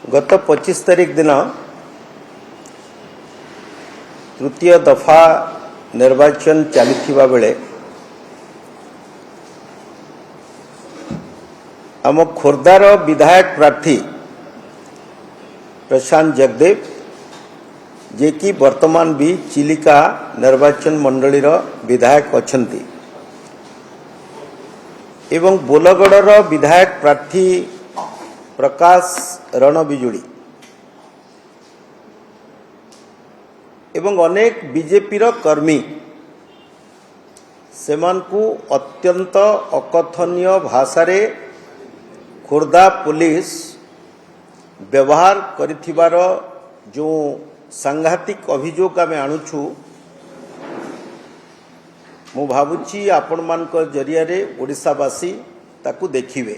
गत 25 तारीख दिन तृतीय दफा निर्वाचन चली बेले आम खोर्धार विधायक प्रार्थी प्रशांत जगदेव जे कि वर्तमान भी चिलिका निर्वाचन मंडली विधायक अछंती एवं बोलगढ़ विधायक प्रार्थी प्रकाश रणबिजुली एवं अनेक बीजेपी कर्मी सेमानकु अत्यंत अकथनीय भाषा रे खोर्धा पुलिस व्यवहार करिथिबार जो सांघातिक अभियोग आम आणुछु मु भावुची आपण मान जरिया रे ओडिशावासी ताकू देखिबे।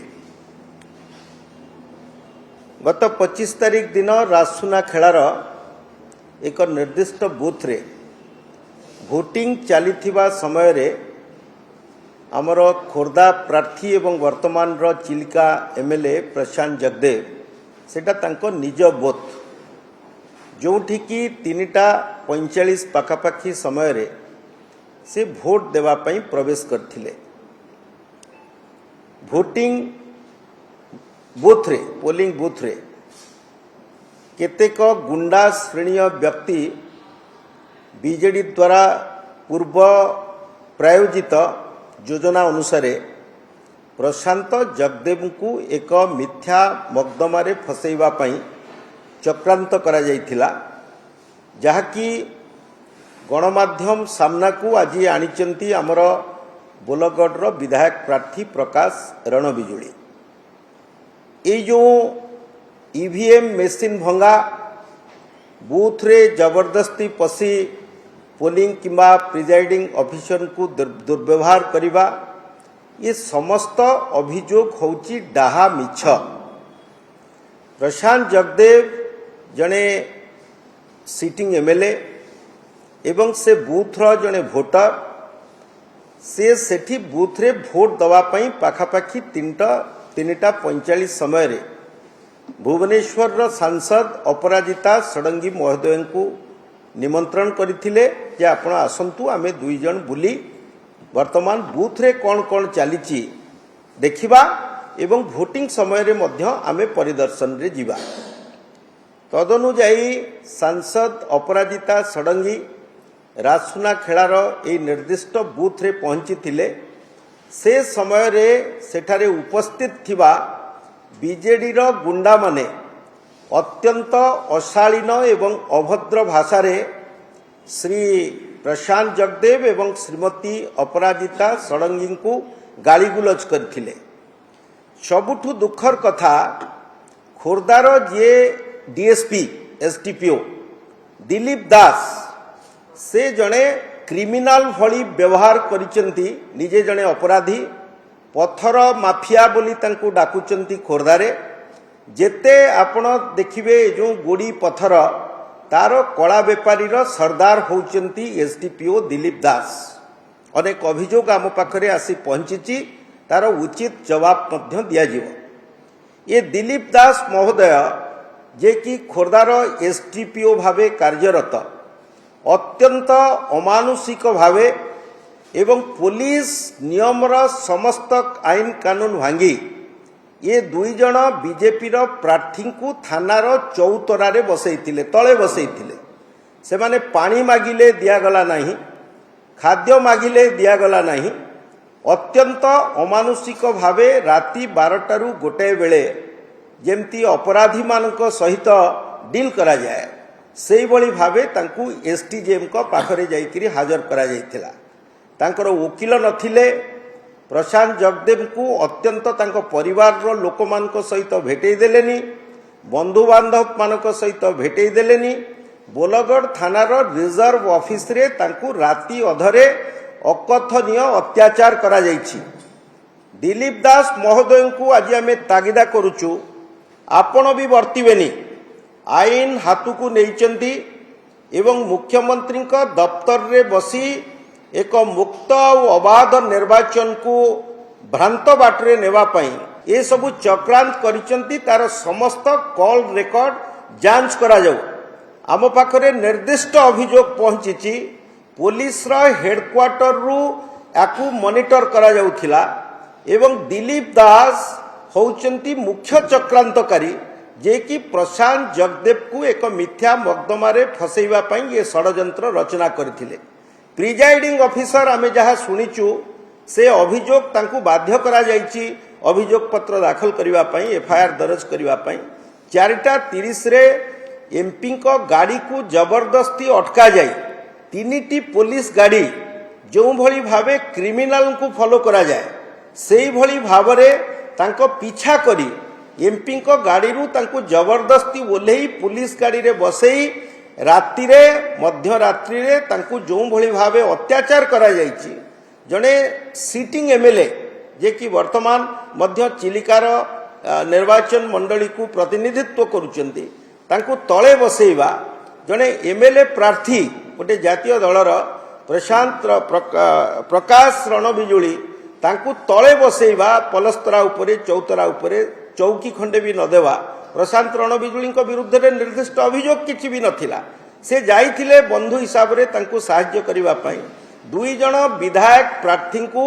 गत 25 तारीख दिन राजसुना खेलार एक निर्दिष्ट बूथ रे भोटिंग चलीथिबा समय रे आमर खोर्धा प्रार्थी एवं वर्तमान रो चिलिका एमएलए प्रशांत जगदेव सेटा तांको निज बूथ जोठी की 3:45 पाखापाखी समय रे से भोट देवा पई प्रवेश करथिले। भोटिंग बूथ रे पोलिंग बूथ रे केतेक गुंडा श्रेणीय व्यक्ति बीजेडी द्वारा पूर्व प्रायोजित योजना अनुसार प्रशांत जगदेव को एक मिथ्या मकदमा रे फसैबा पई चक्रांत करा जायथिला, जहाँकि गणमाध्यम सामना को आज आनिचंती आमर बोलगढ़ विधायक प्रार्थी प्रकाश रणबिजुली। ये जो ईवीएम मेसीन भंगा बूथ रे जबरदस्ती पसी पोलिंग किंबा प्रिजाइडिंग ऑफिसर को दुर्व्यवहार करिबा ये समस्त अभियोग होची डाहा मिछ। प्रशांत जगदेव जने सिटिंग एमएलए एवं से बूथ रो जने वोटर से सेठी बूथ रे वोट दवा पई पाखापाखी 3:45 समय रे भुवनेश्वर सांसद अपराजिता षडंगी महोदय को निमंत्रण करथिले जे आपण आसंतु आमे दुई जन बुली वर्तमान बूथ रे कोन कोन चलीची देखिबा एवं वोटिंग समय रे मध्य आमे परिदर्शन रे जीवा। तदनुजाई सांसद अपराजिता षडंगी राजसुना खेलार ए निर्दिष्ट बूथ रे पहुंची थिले। से समय रे सेठारे उपस्थित थिबा बीजेडी रो गुंडा माने अत्यंत अशालीन एवं अभद्र भाषा रे श्री प्रशांत जगदेव एवं श्रीमती अपराजिता षडंगी को गालीगुलज करथिले। सबुठु दुखर कथा खोर्धार जे डीएसपी एसडीपीओ दिलीप दास से जड़े क्रिमिनाल भली व्यवहार करिचंती, निजे जड़े अपराधी पत्थर माफिया बोली तांको डाकुचंती। खोर्धारे जेते आपण देखिबे जो गोड़ी पत्थर तार कला बेपारी सरदार होचंती एसडीपीओ दिलीप दास। अनेक अभियोग आम पाखरे आसी पहुंची, तार उचित जवाब मध्य दिया जीवो। ये दिलीप दास महोदय जे कि खोर्धार एसडीपीओ भावे कार्यरत अत्यंत अमानुषिक भावे एवं पुलिस नियमर समस्त आईन कानून भांगी ये दुई जन बीजेपी प्रार्थी को थानार चौतरा बसैथिले, तले बसैथिले। से माने पानी मागिले दियागला नहीं, खाद्य मागिले दियागला नहीं। अत्यंत अमानुषिक भावे राति 12टारू गोटे बेले जेमती अपराधी मानक सहित डील करा जाए सेई भली भावे तांकू एसटीजेएम को पाखरे जाइकरी हाजर करा जाइथिला। तांकर वकील नथिले। प्रशांत जगदेव को अत्यंत तांको परिवार रो लोक मानक सहित भेटै देलेनी, बंधु बांधव मानक सहित भेटै देलेनी। बोलगढ़ थानार रिजर्व ऑफिस रे तांकू राति अधरे अकथनीय अत्याचार करा जाइछि। दिलीप दास महोदय को आज आमे तागिदा करूछु, आपण भी वर्तिबेनी। आईन हाथ को नहींचंती एवं मुख्यमंत्री का दफ्तर रे बसी एक मुक्त और अबाध निर्वाचन को भ्रांत बाटरे नेवा पाई ये सबु चक्रांत करिसंती तार समस्त कॉल रेकर्ड जांच करा जाऊ। आम पाखरे निर्दिष्ट अभियोग पहुंची पुलिस हेडक्वार्टर रु याकू मॉनिटर करा जाउथिला एवं दिलीप दास होउचंती मुख्य चक्रांतकारी जे कि प्रशांत जगदेव को एक मिथ्या मकदमारे फसैवा पई ये षडयंत्र रचना करथिले। प्रिजाइडिंग ऑफिसर आमे जहा सुनिचु से अभियोग तांकू बाध्य करा जायछि अभियोग पत्र दाखल करिवा पई एफआईआर दर्ज करिवा पई 4:30 रे एमपी को गाड़ी को जबरदस्ती अटका जाई 3टी पुलिस गाड़ी जो भली भावे क्रिमिनल को फॉलो करा जाए सेही भली भावरे तांको पीछा करी एमपी को गाड़ी रु तांको जबरदस्ती ओल्हेई पुलिस गाड़ी रे बसेई राति रे मध्य रात्रि रे तांको जो भली भावे अत्याचार करा जायछि। जने सिटिंग एमएलए जे कि वर्तमान मध्य चिलिकार निर्वाचन मंडली को प्रतिनिधित्व करुचंती तांको तळे बसेइबा जने एमएलए प्रार्थी गोटे जातीय दलर प्रशांत प्रकाश रणबिजुली तांकू तळे बसेइबा पलस्तरा उपरे चौतरा उपरे चौकी खंडे भी न देवा प्रशांत रणबिजुली विरुद्ध रे निर्दिष्ट अभियोग किछि भी नथिला। से जाइथिले बंधु हिसाब रे तांकू सहाय्य करिवा पई 2 जण विधायक प्रार्थी को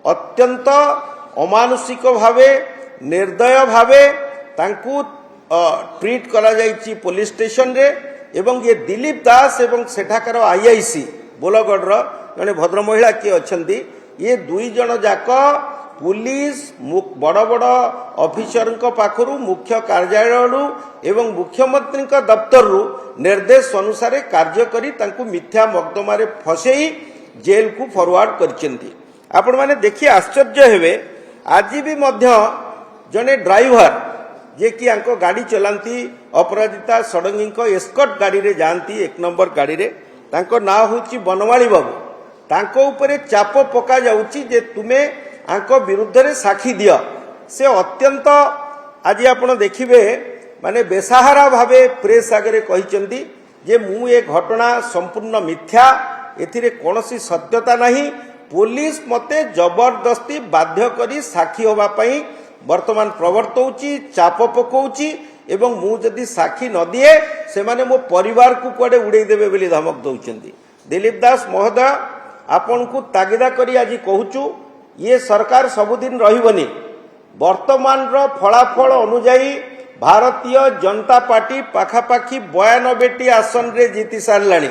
अत्यंत अमानुषिक भावे निर्दय भावे तांकू ट्रीट करा जाइछि पुलिस स्टेशन रे एवं ये दिलीप दास एवं सेठाकर आईआईसी बोलगढ़ जने भद्र महिला किए अछंती ये 2 जण जाक पुलिस बड़ बड़ ऑफिसर पाखरु मुख्य कार्यालय एवं मुख्यमंत्री दफ्तर रु निर्देश अनुसार कार्य करी तांकू मिथ्या मकदमारे फसई जेल को फॉरवर्ड करछंती। आपण माने देखि आश्चर्य हेबे आज भी मध्य जने ड्राइवर जे कि आंको गाड़ी चलांती अपराजिता षडंगी को एस्कॉर्ट गाड़ी रे जानती 1 नंबर गाड़ी रे तांको ना होची बनवाली बाबू तांको ऊपर चाप पका जाउची जे तुमे आंको विरुद्ध रे साक्षी दियो। से अत्यंत आज आपण देखिबे माने बेसहारा भावे प्रेस आगे कहिचंती जे मु ए घटना संपूर्ण मिथ्या एथिरे कोनोसी सत्यता नहीं पुलिस मते जबरदस्ती बाध्य करी साक्षी होबा पई वर्तमान प्रवर्तौची चाप पकाउची एवं मु जदि साक्षी न दिए से माने मो परिवार को कुआडे उड़े देबे बोली धमक दउचंती। दिलीप दास महोदय आपन को तागिदा करी आज कहूचु ये सरकार सबुदिन रहिबनी वर्तमान रो फलाफल अनुजाई भारतीय जनता पार्टी पाखापाखी 92टी आसन रे जीति सारलानी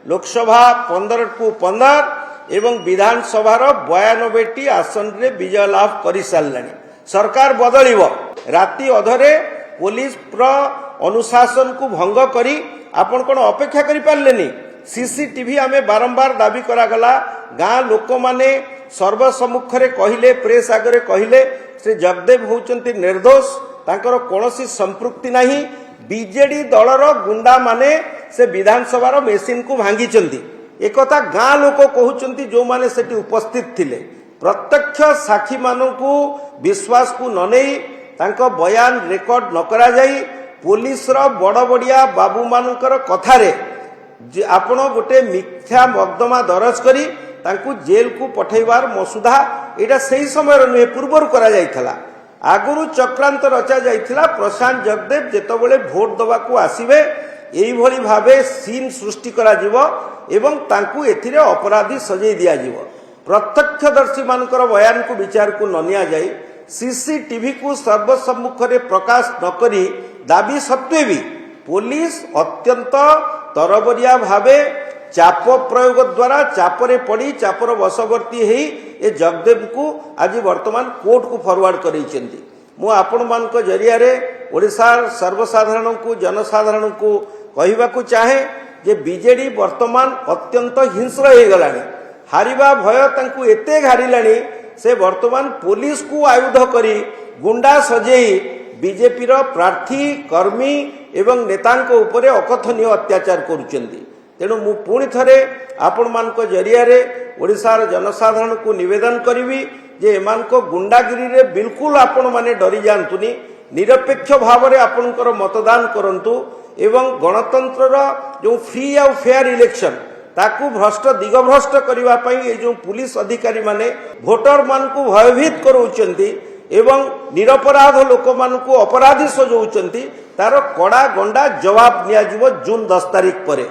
लोकसभा 15 को 15 एवं विधानसभा 92टी आसन रे विजय लाभ करि सारलानी। सरकार बदलिबो राति अधरे पुलिस अनुशासन को भंग करी आपण कोन अपेक्षा करि पारलेनी। सीसीटीवी आमे बारंबार दाबी करागला गाँ लोक माने सर्वसम्मुखरे कहिले प्रेस आगरे कहिले श्री जगदेव होचंती निर्दोष तांकर कोनोसी संपृक्ति नहीं बीजेडी दलर गुंडा माने से विधानसभा मेसिन को भांगी एकथा गाँ लोक कहउचंती जो माने सेठी उपस्थित थिले प्रत्यक्ष साक्षी मानकू विश्वास को न नहीं तांको बयान रेकर्ड न करा जाई पुलिस रो बड़ बड़िया बाबू मानकर कथारे आपण गोटे मिथ्या मकदमा दरज करी तांकू जेल को पठेबार मसुदा एटा सही समय नुहे पूर्वर करा जाइथला। आगुरु चक्रांत रचा जाइथिला प्रशांत जगदेव जेतबेले भोट दबा को आसीबे एई भली भावे सीन सृष्टि करा जिवो एवं तांकू एथिरे अपराधी सजेई दिया जिवो। प्रत्यक्षदर्शी मानकर बयान को विचार को न निया जाई सीसीटीवी को सर्वसम्मुखरे प्रकाश न करी दाबी सत्वे भी पुलिस अत्यंत तरबरिया भावे चाप प्रयोग द्वारा चापरे पड़ी चापर वशवर्ती हेई ए जगदेव को आज वर्तमान कोर्ट को फॉरवर्ड करैछंती। मु आपण मानक जरिया रे ओडिसा सर्वसाधारण को जनसाधारण को कहिबा को चाहे जे बीजेडी वर्तमान अत्यंत हिंस्र हे गलानी हारिबा भय तांकू एते घारिलानी से वर्तमान पुलिस को आयुध करी गुंडा सजेई बीजेपी रो प्रार्थी कर्मी एवं नेतांको उपरे अकथनीय अत्याचार करुचंती। तेणु मु पुणी थरे आपण मानक जरिया रे ओडिसार जनसाधारण को निवेदन करिवि जे एमानको गुंडागिरी रे बिल्कुल आपण माने डरी जांतुनी निरपेक्ष भाव रे आपणकर मतदान करंतु एवं गणतंत्र रो जो फ्री आ फेयर इलेक्शन ताकू भ्रष्ट दिगभ्रष्ट करबा पई ए जो पुलिस अधिकारी माने भोटर मान को भयभीत करूचंती ଏବଂ ନିରପରାଧ ଲୋକମାନଙ୍କୁ ଅପରାଧୀ ସଜାଉଛନ୍ତି ତାର କଡ଼ା ଗଣ୍ଡା ଜବାବ ନିଆଯିବ ଜୁନ୍ 10 ତାରିଖ ପରେ।